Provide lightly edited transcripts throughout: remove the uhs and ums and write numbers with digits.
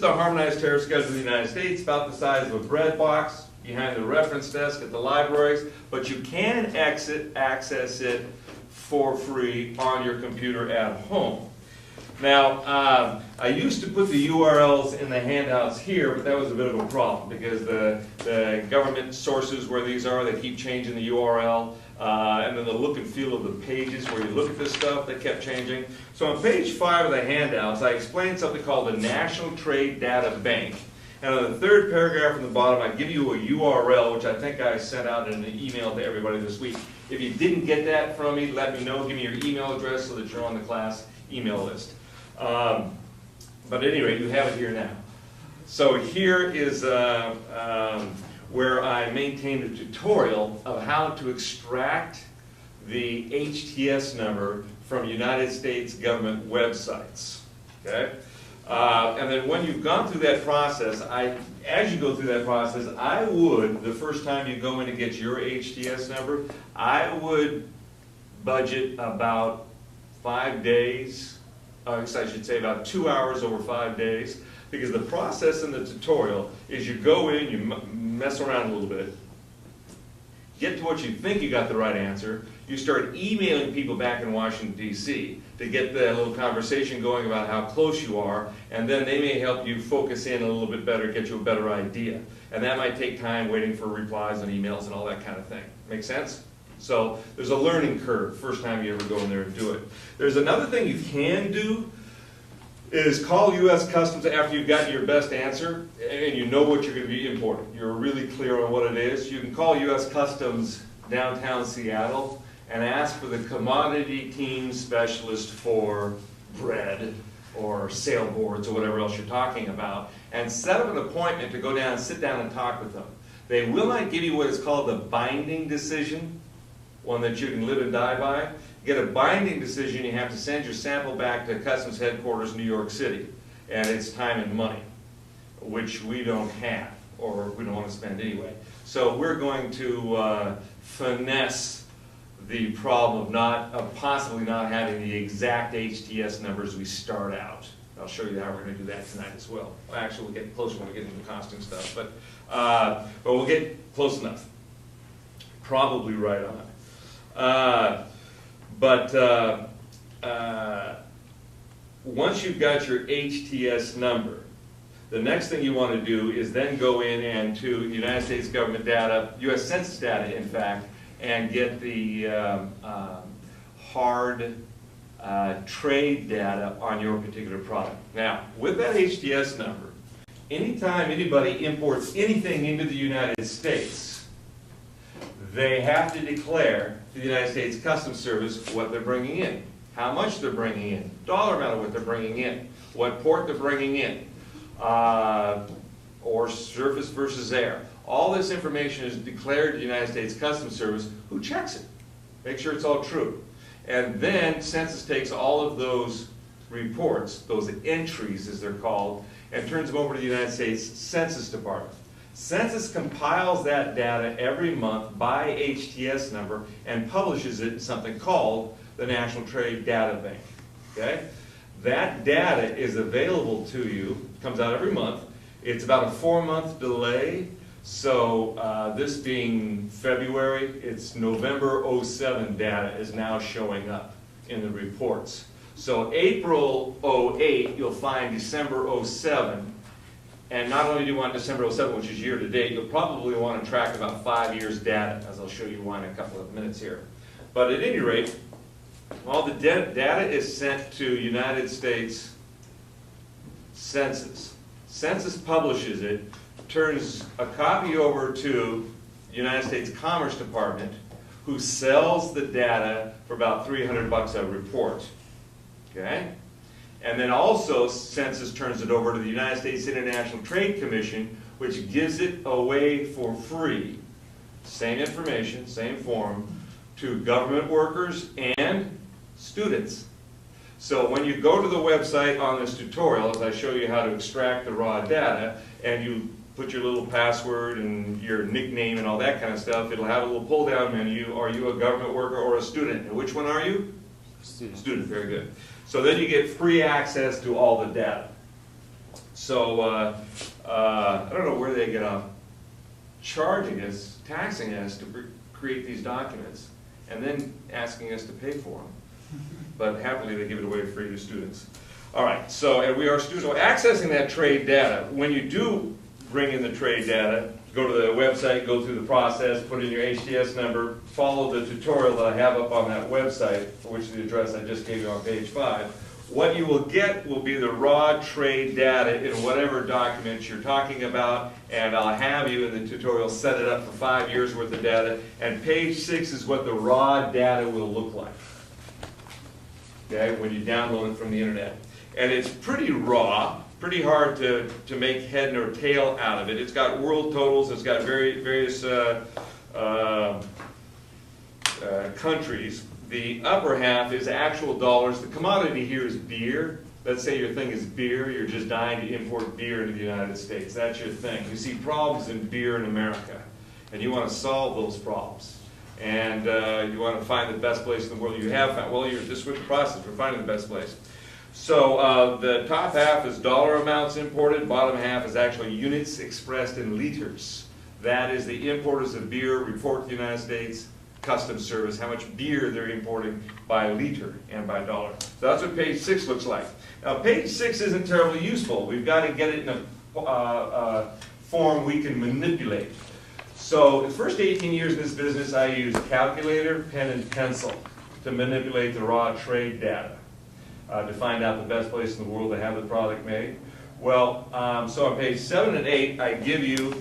the Harmonized Tariff Schedule of the United States, about the size of a bread box, behind the reference desk at the libraries, but you can access it for free on your computer at home. Now, I used to put the URLs in the handouts here, but that was a bit of a problem because the government sources where these are, they keep changing the URL, and then the look and feel of the pages where you look at this stuff, they kept changing. So on page 5 of the handouts, I explained something called the National Trade Data Bank. And on the third paragraph from the bottom, I give you a URL, which I think I sent out in an email to everybody this week. If you didn't get that from me, let me know. Give me your email address so that you're on the class email list. But at any rate, you have it here now. So here is where I maintain a tutorial of how to extract the HTS number from United States government websites. Okay? And then when you've gone through that process, as you go through that process, I would, the first time you go in to get your HTS number, I would budget about 5 days, I should say about 2 hours over 5 days, because the process in the tutorial is you go in, you mess around a little bit, get to what you think you got the right answer, you start emailing people back in Washington, D.C. to get the little conversation going about how close you are, and then they may help you focus in a little bit better, get you a better idea. And that might take time waiting for replies on emails and all that kind of thing. Make sense? So there's a learning curve first time you ever go in there and do it. There's another thing you can do is call U.S. Customs after you've gotten your best answer and you know what you're going to be importing. You're really clear on what it is. You can call U.S. Customs downtown Seattle and ask for the commodity team specialist for bread or sailboards or whatever else you're talking about, and set up an appointment to go down and sit down and talk with them. They will not give you what is called the binding decision, one that you can live and die by. You get a binding decision, you have to send your sample back to Customs headquarters in New York City, and it's time and money, which we don't have, or we don't want to spend anyway. So we're going to finesse the problem of possibly not having the exact HTS numbers we start out. I'll show you how we're going to do that tonight as well. Actually, we'll get closer when we get into the costing stuff, but we'll get close enough. Probably right on. Once you've got your HTS number, the next thing you want to do is then go in and to United States government data, U.S. Census data, in fact, and get the hard trade data on your particular product. Now, with that HTS number, anytime anybody imports anything into the United States, they have to declare to the United States Customs Service what they're bringing in, how much they're bringing in, dollar amount of what they're bringing in, what port they're bringing in, or surface versus air. All this information is declared to the United States Customs Service, who checks it, make sure it's all true. And then Census takes all of those reports, those entries as they're called, and turns them over to the United States Census Department. Census compiles that data every month by HTS number and publishes it in something called the National Trade Data Bank. Okay? That data is available to you, comes out every month. It's about a 4-month delay. So this being February, it's November 07 data is now showing up in the reports. So April 08, you'll find December 07. And not only do you want December 07, which is year to date, you'll probably want to track about 5 years data, as I'll show you why in a couple of minutes here. But at any rate, all the data is sent to United States Census. Census publishes it, turns a copy over to the United States Commerce Department, who sells the data for about $300 a report. Okay? And then also Census turns it over to the United States International Trade Commission, which gives it away for free, same information, same form, to government workers and students. So when you go to the website on this tutorial, as I show you how to extract the raw data, and you put your little password and your nickname and all that kind of stuff, it'll have a little pull-down menu. Are you a government worker or a student? And which one are you? Student. Student, very good. So then you get free access to all the data. So I don't know where they get off charging us, taxing us to create these documents, and then asking us to pay for them. But happily, they give it away free to students. All right, so and we are students. So accessing that trade data, when you do bring in the trade data, go to the website, go through the process, put in your HTS number, follow the tutorial that I have up on that website, for which the address I just gave you on page 5. What you will get will be the raw trade data in whatever documents you're talking about, and I'll have you in the tutorial set it up for 5 years worth of data, and page 6 is what the raw data will look like, okay, when you download it from the internet. And it's pretty raw, pretty hard to make head nor tail out of it. It's got world totals, it's got various countries. The upper half is actual dollars. The commodity here is beer. Let's say your thing is beer, you're just dying to import beer into the United States. That's your thing. You see problems in beer in America, and you want to solve those problems. And you want to find the best place in the world. You have found, well, you're just with the process for finding the best place. So the top half is dollar amounts imported, bottom half is actually units expressed in liters. That is the importers of beer report to the United States Customs Service how much beer they're importing by liter and by dollar. So that's what page 6 looks like. Now page 6 isn't terribly useful. We've got to get it in a form we can manipulate. So the first 18 years in this business I used calculator, pen, and pencil to manipulate the raw trade data. To find out the best place in the world to have the product made. Well, so on page 7 and 8, I give you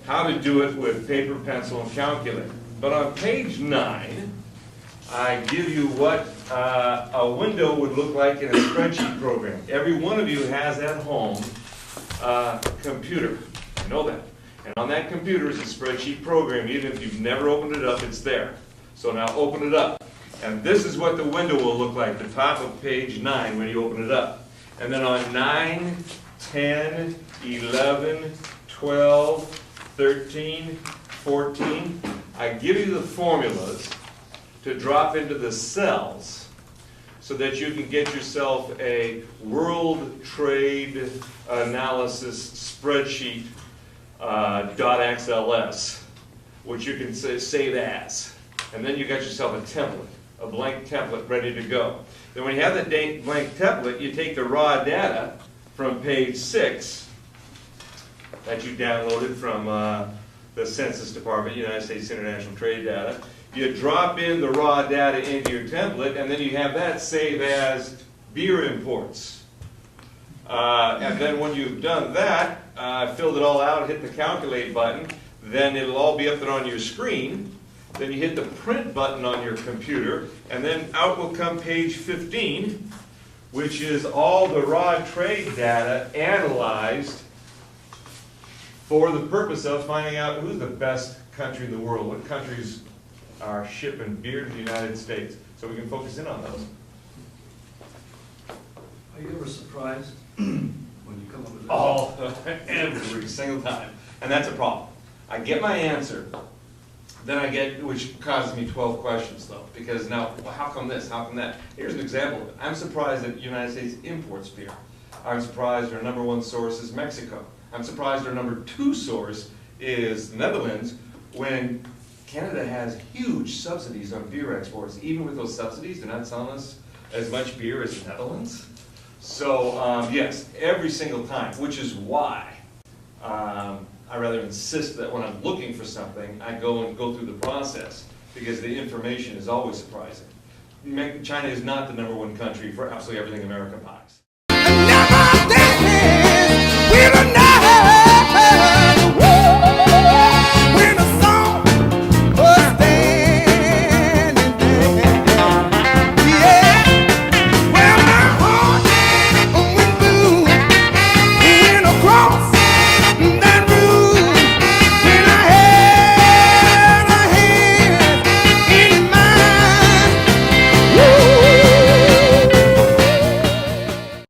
how to do it with paper, pencil, and calculator. But on page 9, I give you what a window would look like in a spreadsheet program. Every one of you has at home a computer. I know that. And on that computer is a spreadsheet program. Even if you've never opened it up, it's there. So now open it up. And this is what the window will look like, the top of page 9 when you open it up. And then on 9, 10, 11, 12, 13, 14, I give you the formulas to drop into the cells so that you can get yourself a world trade analysis spreadsheet .xls, which you can save as. And then you got yourself a template. A blank template ready to go. Then when you have that blank template, you take the raw data from page 6 that you downloaded from the Census Department, United States International Trade Data. You drop in the raw data into your template, and then you have that save as beer imports. And then when you've done that, filled it all out, hit the calculate button, then it'll all be up there on your screen. Then you hit the print button on your computer, and then out will come page 15, which is all the raw trade data analyzed for the purpose of finding out who's the best country in the world, what countries are shipping beer to the United States, so we can focus in on those. Are you ever surprised when you come up with this? Oh, every single time. And that's a problem. I get my answer. Then I get, which causes me 12 questions though, because now, well, how come this, how come that? Here's an example of it. I'm surprised that the United States imports beer. I'm surprised our #1 source is Mexico. I'm surprised our #2 source is the Netherlands, when Canada has huge subsidies on beer exports. Even with those subsidies, they're not selling us as much beer as the Netherlands. So yes, every single time, which is why I rather insist that when I'm looking for something, I go through the process, because the information is always surprising. China is not the #1 country for absolutely everything America buys.